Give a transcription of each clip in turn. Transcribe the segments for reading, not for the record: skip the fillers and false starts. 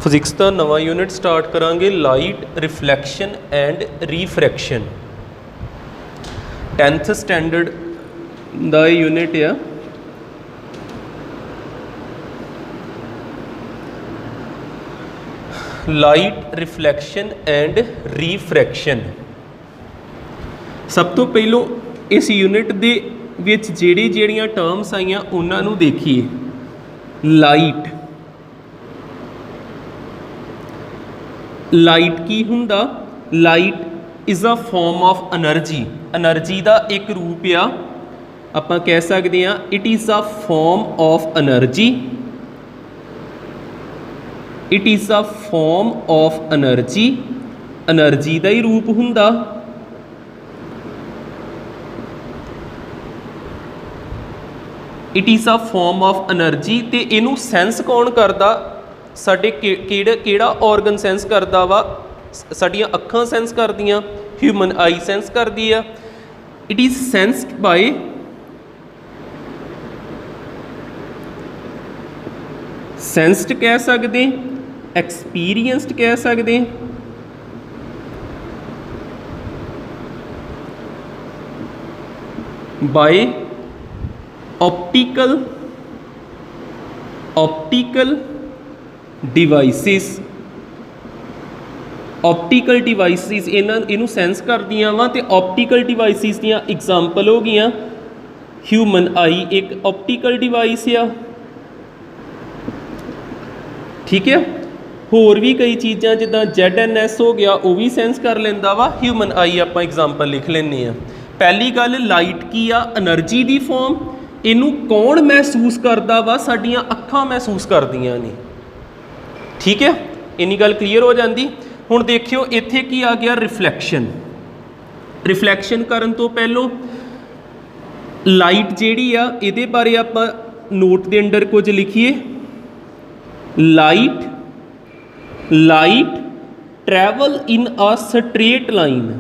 Physics ਦਾ ਨਵਾਂ unit start ਕਰਾਂਗੇ, light reflection and refraction. 10th standard ਦਾ ਯੂਨਿਟ ਆ। Light reflection and refraction. ਸਭ ਤੋਂ ਪਹਿਲੋਂ ਇਸ ਯੂਨਿਟ ਦੇ ਵਿੱਚ ਜਿਹੜੀਆਂ ਟਰਮਸ ਆਈਆਂ ਉਹਨਾਂ ਨੂੰ ਦੇਖੀਏ। ਲਾਈਟ, ਲਾਈਟ ਕੀ ਹੁੰਦਾ? Light is a form of energy. Energy ਦਾ ਇੱਕ ਰੂਪ ਆ, ਆਪਾਂ ਕਹਿ ਸਕਦੇ ਹਾਂ it is a form of energy. It is a form of energy, energy ਦਾ ਹੀ ਰੂਪ ਹੁੰਦਾ। It is a form of energy. ਤੇ ਇਹਨੂੰ ਸੈਂਸ ਕੌਣ ਕਰਦਾ? ਸਾਡੇ ਕਿਹੜਾ ਔਰਗਨ ਸੈਂਸ ਕਰਦਾ ਵਾ? ਸਾਡੀਆਂ ਅੱਖਾਂ ਸੈਂਸ ਕਰਦੀਆਂ, ਹਿਊਮਨ ਆਈ ਸੈਂਸ ਕਰਦੀ ਆ। It is sensed by sensed ਕਹਿ ਸਕਦੇ, ਐਕਸਪੀਰੀਐਂਸਡ ਕਹਿ ਸਕਦੇ, by optical devices। optical devices ਇਹਨੂੰ ਸੈਂਸ ਕਰਦੀਆਂ ਵਾ। ਤੇ optical devices ਦੀਆਂ ਐਗਜ਼ਾਮਪਲ ਹੋ ਗਈਆਂ, ਹਿਊਮਨ ਆਈ ਇੱਕ optical device ਆ, ਠੀਕ ਹੈ। ਹੋਰ ਵੀ ਕਈ ਚੀਜ਼ਾਂ ਜਿੱਦਾਂ ZNS ਹੋ ਗਿਆ, ਉਹ ਵੀ ਸੈਂਸ ਕਰ ਲੈਂਦਾ ਵਾ। ਹਿਊਮਨ ਆਈ ਆਪਾਂ ਐਗਜ਼ਾਮਪਲ ਲਿਖ ਲੈਂਦੇ ਹਾਂ। ਪਹਿਲੀ ਗੱਲ, ਲਾਈਟ ਕੀ ਆ? ਐਨਰਜੀ ਦੀ ਫਾਰਮ। ਇਹਨੂੰ ਕੌਣ ਮਹਿਸੂਸ ਕਰਦਾ ਵਾ? ਸਾਡੀਆਂ ਅੱਖਾਂ ਮਹਿਸੂਸ ਕਰਦੀਆਂ ਨੇ, ਠੀਕ ਹੈ। ਇੰਨੀ ਗੱਲ ਕਲੀਅਰ ਹੋ ਜਾਂਦੀ। ਹੁਣ ਦੇਖਿਓ ਇੱਥੇ ਕੀ ਆ ਗਿਆ? ਰਿਫਲੈਕਸ਼ਨ। ਰਿਫਲੈਕਸ਼ਨ ਕਰਨ ਤੋਂ ਪਹਿਲੋਂ ਲਾਈਟ ਜਿਹੜੀ ਆ ਇਹਦੇ ਬਾਰੇ ਆਪਾਂ ਨੋਟ ਦੇ ਅੰਡਰ ਕੁਝ ਲਿਖੀਏ। ਲਾਈਟ ਟਰੈਵਲ ਇਨ ਅ ਸਟ੍ਰੇਟ ਲਾਈਨ।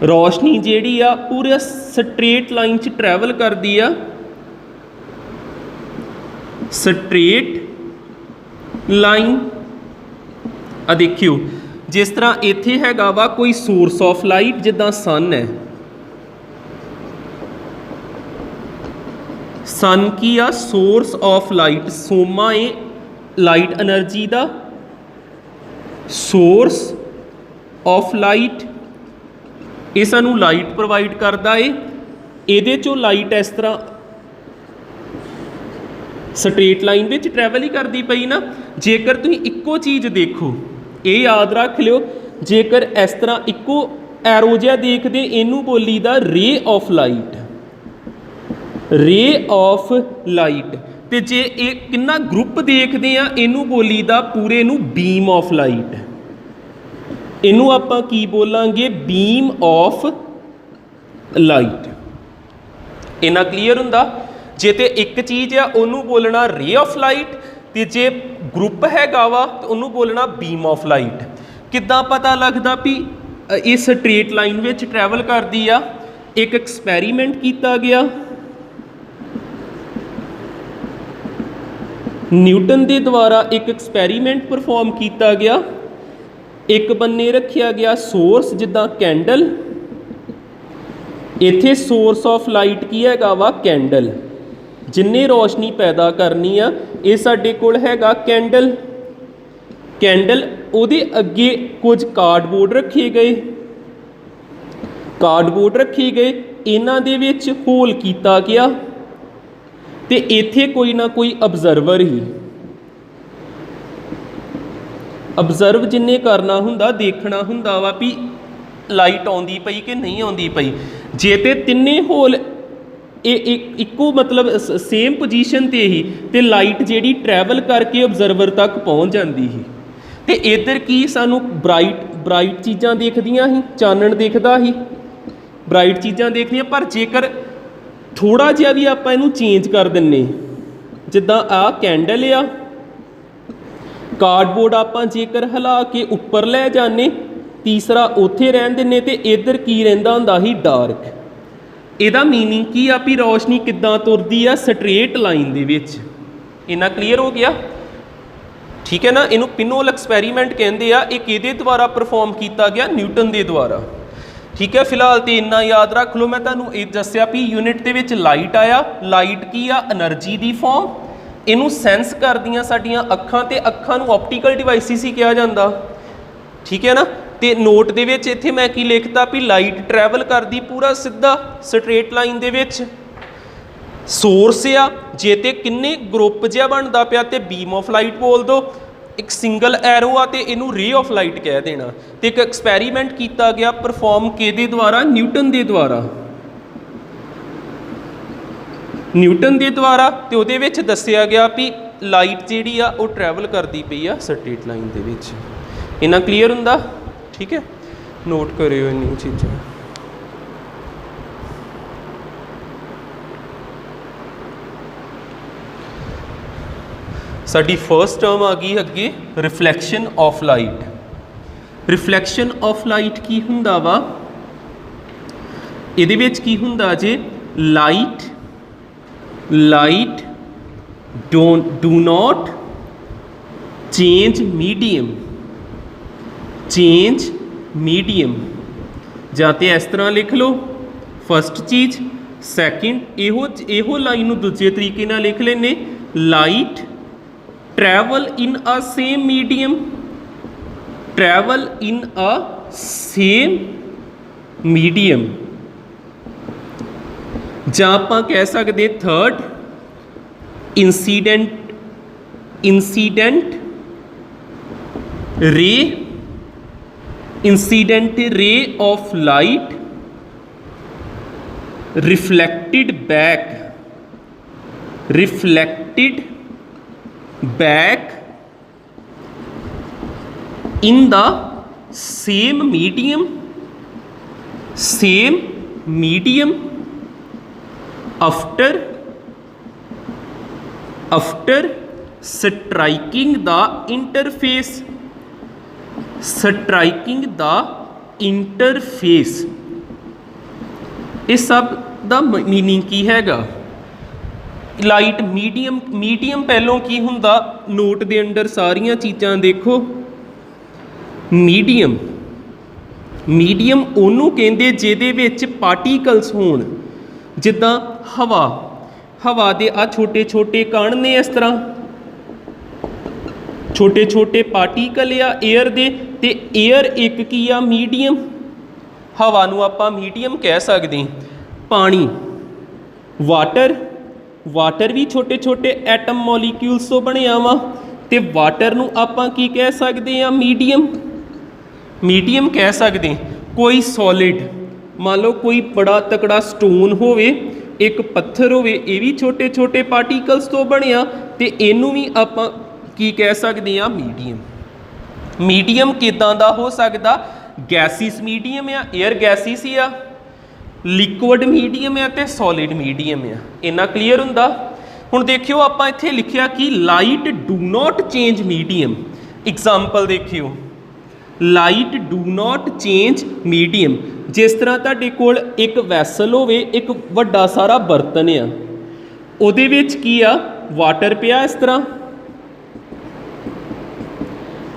ਰੋਸ਼ਨੀ ਜਿਹੜੀ ਆ ਪੂਰੇ ਸਟ੍ਰੇਟ ਲਾਈਨ 'ਚ ਟਰੈਵਲ ਕਰਦੀ ਆ। ਸਟ੍ਰੇਟ ਲਾਈਨ ਆ ਦੇਖਿਓ, ਜਿਸ ਤਰ੍ਹਾਂ ਇੱਥੇ ਹੈਗਾ ਵਾ ਕੋਈ ਸੋਰਸ ਆਫ ਲਾਈਟ, ਜਿੱਦਾਂ ਸਨ ਹੈ। ਸਨ ਕੀ ਆ? Source of light. ਸੋਮਾ ਏ ਲਾਈਟ ਐਨਰਜੀ ਦਾ ਸੋਰਸ ਆਫ ਲਾਈਟ। ਇਹ ਸਾਨੂੰ ਲਾਈਟ ਪ੍ਰੋਵਾਈਡ ਕਰਦਾ ਏ। ਇਹਦੇ 'ਚੋਂ ਲਾਈਟ ਇਸ ਤਰ੍ਹਾਂ ਸਟ੍ਰੇਟ ਲਾਈਨ ਵਿੱਚ ਟਰੈਵਲ ਹੀ ਕਰਦੀ ਪਈ ਨਾ। ਜੇਕਰ ਤੁਸੀਂ ਇੱਕੋ ਚੀਜ਼ ਦੇਖੋ, ਇਹ ਯਾਦ ਰੱਖ ਲਿਓ, ਜੇਕਰ ਇਸ ਤਰ੍ਹਾਂ ਇੱਕੋ ਐਰੋ ਜਿਹਾ ਦੇਖਦੇ, ਇਹਨੂੰ ਬੋਲੀਦਾ ਰੇ ਆਫ ਲਾਈਟ। ਰੇ ਆਫ ਲਾਈਟ। ਤੇ ਜੇ ਇਹ ਕਿੰਨਾ ਗਰੁੱਪ ਦੇਖਦੇ ਆ, ਇਹਨੂੰ ਬੋਲੀਦਾ ਪੂਰੇ ਨੂੰ ਬੀਮ ਆਫ ਲਾਈਟ। ਇਹਨੂੰ ਆਪਾਂ ਕੀ ਬੋਲਾਂਗੇ? ਬੀਮ ਆਫ ਲਾਈਟ। ਇਹਨਾਂ ਕਲੀਅਰ ਹੁੰਦਾ? ਜੇ ਤੇ ਇੱਕ ਚੀਜ਼ ਆ ਉਹਨੂੰ ਬੋਲਣਾ ਰੇ ਆਫ ਲਾਈਟ, ਤੇ ਜੇ ਗਰੁੱਪ ਹੈਗਾ ਵਾ ਤਾਂ ਉਹਨੂੰ ਬੋਲਣਾ ਬੀਮ ਆਫ ਲਾਈਟ। ਕਿੱਦਾਂ ਪਤਾ ਲੱਗਦਾ ਵੀ ਇਹ ਸਟ੍ਰੇਟ ਲਾਈਨ ਵਿੱਚ ਟਰੈਵਲ ਕਰਦੀ ਆ? ਇੱਕ ਐਕਸਪੈਰੀਮੈਂਟ ਕੀਤਾ ਗਿਆ, ਨਿਊਟਨ ਦੇ ਦੁਆਰਾ ਇੱਕ ਐਕਸਪੈਰੀਮੈਂਟ ਪਰਫਾਰਮ ਕੀਤਾ ਗਿਆ। ਇੱਕ ਬੰਨੇ ਰੱਖਿਆ ਗਿਆ ਸੋਰਸ, ਜਿੱਦਾਂ ਕੈਂਡਲ। ਇੱਥੇ ਸੋਰਸ ਆਫ ਲਾਈਟ ਕੀ ਹੈਗਾ ਵਾ? ਕੈਂਡਲ। ਜਿੰਨੇ ਰੋਸ਼ਨੀ ਪੈਦਾ ਕਰਨੀ ਆ, ਇਹ ਸਾਡੇ ਕੋਲ ਹੈਗਾ ਕੈਂਡਲ। ਕੈਂਡਲ, ਉਹਦੇ ਅੱਗੇ ਕੁਝ ਕਾਰਡਬੋਰਡ ਰੱਖੇ ਗਏ। ਇਹਨਾਂ ਦੇ ਵਿੱਚ ਹੋਲ ਕੀਤਾ ਗਿਆ, ਤੇ ਇੱਥੇ ਕੋਈ ਨਾ ਕੋਈ ਅਬਜ਼ਰਵਰ ਹੀ। ਅਬਜ਼ਰਵ ਜਿੰਨੇ ਕਰਨਾ ਹੁੰਦਾ, ਦੇਖਣਾ ਹੁੰਦਾ ਵਾ ਵੀ ਲਾਈਟ ਆਉਂਦੀ ਪਈ ਕਿ ਨਹੀਂ ਆਉਂਦੀ ਪਈ। ਜੇ ਤੇ ਤਿੰਨੇ ਹੋਲ ਇਹ ਇੱਕੋ ਮਤਲਬ ਸੇਮ ਪੋਜੀਸ਼ਨ 'ਤੇ ਹੀ, ਤੇ ਲਾਈਟ ਜਿਹੜੀ ਟਰੈਵਲ ਕਰਕੇ ਅਬਜ਼ਰਵਰ ਤੱਕ ਪਹੁੰਚ ਜਾਂਦੀ ਸੀ। ਤੇ ਇੱਧਰ ਕੀ ਸਾਨੂੰ ਬਰਾਈਟ ਚੀਜ਼ਾਂ ਦਿਖਦੀਆਂ ਸੀ, ਚਾਨਣ ਦਿਖਦਾ ਸੀ, ਬਰਾਈਟ ਚੀਜ਼ਾਂ ਦੇਖਦੀਆਂ। ਪਰ ਜੇਕਰ ਥੋੜ੍ਹਾ ਜਿਹਾ ਵੀ ਆਪਾਂ ਇਹਨੂੰ ਚੇਂਜ ਕਰ ਦਿੰਨੇ, ਜਿੱਦਾਂ ਆਹ ਕੈਂਡਲ ਆ, ਕਾਰਡਬੋਰਡ ਆਪਾਂ ਜੇਕਰ ਹਿਲਾ ਕੇ ਉੱਪਰ ਲੈ ਜਾਂਦੇ, ਤੀਸਰਾ ਉੱਥੇ ਰਹਿਣ ਦਿੰਦੇ, ਤੇ ਇੱਧਰ ਕੀ ਰਹਿੰਦਾ ਹੁੰਦਾ ਸੀ? ਡਾਰਕ। ਇਹਦਾ ਮੀਨਿੰਗ ਕੀ ਆ ਵੀ ਰੋਸ਼ਨੀ ਕਿੱਦਾਂ ਤੁਰਦੀ ਆ? ਸਟ੍ਰੇਟ ਲਾਈਨ ਦੇ ਵਿੱਚ। ਇੰਨਾ ਕਲੀਅਰ ਹੋ ਗਿਆ? ठीक है ना। इनू पिनोल एक्सपैरीमेंट कहते हैं। ये किहदे द्वारा परफॉर्म किया गया? न्यूटन के द्वारा। ठीक है, फिलहाल तो इन्ना याद रख लो। मैं तुहानू ये दस्सिया भी यूनिट दे विच लाइट आया। लाइट की आ? एनर्जी की फॉर्म। इनू सेंस करदियां साडियां अखां, ते अखां नू ऑप्टिकल डिवाइसिस ही कहा जाता। ठीक है ना। तो नोट दे विच इत्थे मैं की लिखता भी लाइट ट्रैवल करदी पूरा सीधा स्ट्रेट लाइन दे विच। सोर्स आ जे ते किन्ने ग्रुप जिहा बनता पिया ते बीम ऑफ लाइट बोल दो। एक सिंगल एरो आ ते इनू रे ऑफ लाइट कह देना। तो एक एक्सपैरीमेंट किया गया परफॉर्म किहदे द्वारा? न्यूटन के द्वारा। न्यूटन के द्वारा। तो उहदे विच दस्सिया गया भी लाइट जिहड़ी आ वो ट्रैवल करती पई आ स्ट्रेट लाइन दे विच। इन्ना क्लीयर हुंदा? ठीक है, नोट करियो इन्नी चीज़ां। साडी फर्स्ट टर्म आ गई अगे reflection of light. Reflection of light की हुंदा वा? इहदे विच की हुंदा जे light do not change medium. Change medium जां ते इस तरह लिख लो फस्ट चीज़। सैकेंड इहो लाइन नूं दूजे तरीके नाल लिख लेने light travel in a same medium. Travel in a same medium जां आपां कह सकते third incident ray of light reflected back in the same medium after striking the interface इस सब का मीनिंग की हैगा? लाइट मीडियम पहलों की हुंदा? नोट दे अंडर सारियां चीज़ां देखो। मीडियम ओनू कहंदे जिहदे विच पार्टिकल्स होण। जिद्दां हवा दे आ छोटे छोटे कण ने इस तरह छोटे छोटे पार्टिकल आ एयर दे। ते एयर एक की आ? मीडियम। हवा नूं आपां मीडियम कह सकदे। पानी वाटर भी छोटे छोटे एटम मॉलीक्यूल्स तो बनिया वा। ते वाटर नूं आपां की कह सकते हैं? मीडियम कह सकते। कोई सॉलिड मान लो कोई बड़ा तकड़ा स्टोन होवे, एक पत्थर होवे, ये भी छोटे छोटे पार्टिकल्स तो बनिया। ते इनू भी आपां की कह सकते हैं? मीडियम किदां दा हो सकता? गैसिस मीडियम आ, एयर गैसिस ही आ। लिक्विड मीडियम है तो सॉलिड मीडियम है। इन्ना क्लीयर हुंदा? हुण देखियो आपां इत्थे लिखिया कि light do not change medium. Example देखियो light do not change medium. जिस तरह तुहाडे कोल एक वैसल होवे, एक वड्डा सारा बर्तन आ, उहदे विच की आ? वाटर पिया इस तरह।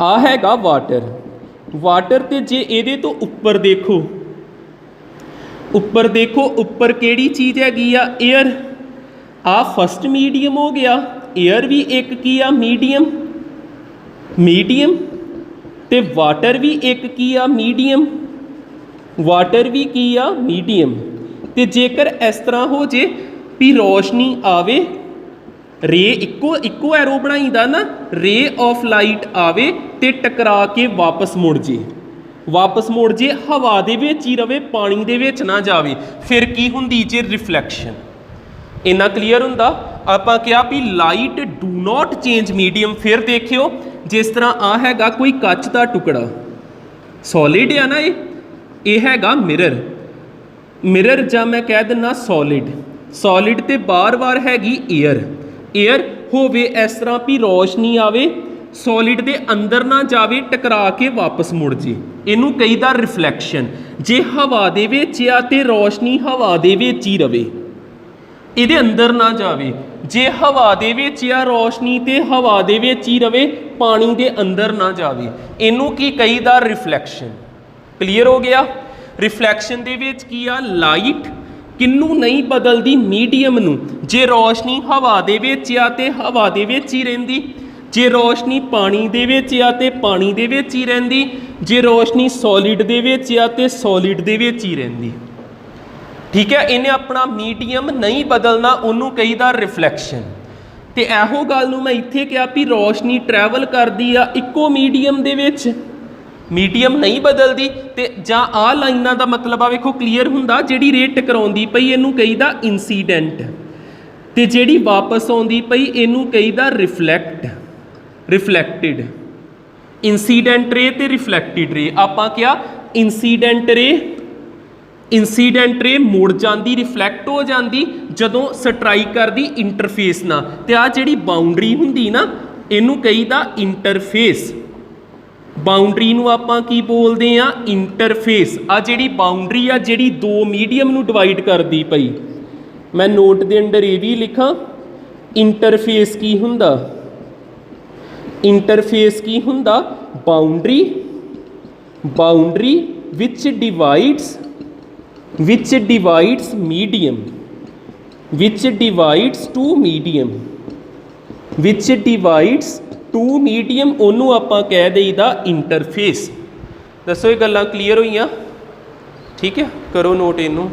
आ हैगा वाटर ते जे इहदे तो उपर देखो उपर केड़ी चीज़ हैगी आ? एयर। आ फस्ट मीडियम हो गया। एयर भी एक की आ? मीडियम ते वाटर भी एक की आ? वाटर भी की आ? मीडियम। ते जेकर इस तरह हो जे भी रोशनी आवे, रे इक्को एरो बनाईदा ना, रे ऑफ लाइट आवे ते टकरा के वापस मुड़ जे हवा दे विच ही रवे, पानी दे विच ना जावे, फिर की हुंदी जे? रिफ्लैक्शन। इन्ना क्लीयर हुंदा? आपां कहा भी light do not change medium. फिर देखियो जिस तरह आ हैगा कोई कच का टुकड़ा, सॉलिड है ना, ये हैगा मिरर जां मैं कह दिना सॉलिड ते बार हैगी एयर होवे इस तरह भी रोशनी आवे, सॉलिड दे अंदर ना जावे, टकरा के वापस मुड़ जे, इनू कहीदा रिफ्लैक्शन। जे हवा दे विच आ ते रोशनी हवा दे विच ही रवे, इहदे अंदर ना जावे। जे हवा दे विच आ रोशनी ते हवा दे विच ही रवे, पानी के अंदर ना जावे, इनू की कहीदा रिफ्लैक्शन। क्लीयर हो गया। रिफ्लैक्शन दे विच की आ लाइट किन्नू नहीं बदलती, मीडियम नू। जे रोशनी हवा दे विच आ ते हवा दे विच ही रहिंदी, जे रोशनी पानी दे विच आ ते पानी दे विच ही रहिंदी, जे रोशनी सॉलिड दे विच आ ते सॉलिड दे विच ही रहिंदी। ठीक है, इन्हें अपना मीडियम नहीं बदलना, उन्होंने कहीदा रिफ्लैक्शन। तो इहो गल नूं मैं इत्थे कहा भी रोशनी ट्रैवल करती आ इक्को मीडियम दे विच, मीडियम नहीं बदलती। तो जां आ लाइनां दा मतलब आ वेखो क्लीयर हुंदा, जिहड़ी रे टकराउंदी पई इहनूं कहीदा इंसीडेंट, ते जिहड़ी वापस आउंदी पई इहनूं कहीदा रिफ्लैक्ट, रिफ्लैक्टिड। इंसीडेंट रे ते रिफ्लैक्टिड रे आपां क्या, इंसीडेंट रे, इंसीडेंट रे मुड़ जाती, रिफ्लैक्ट हो जाती जदों स्ट्राइक करती इंटरफेस ना। तो आ जिहड़ी बाउंड्री हुंदी ना, इनू कहीदा इंटरफेस। बाउंड्री नूं आपां की बोलते हैं, इंटरफेस। आ जिहड़ी बाउंड्री आ जिहड़ी दो मीडियम नूं डिवाइड करदी पई, मैं नोट दे अंदर ये भी लिखा, इंटरफेस की हुंदा, इंटरफेस की हुंदा boundary, boundary which divides, which divides medium, which divides two medium, which divides two medium, ਉਹਨੂੰ ਆਪਾਂ ਕਹਿ ਦੇਈਦਾ इंटरफेस। दसो ये गल्लां क्लीयर होईयां? ठीक है, करो नोट इनू।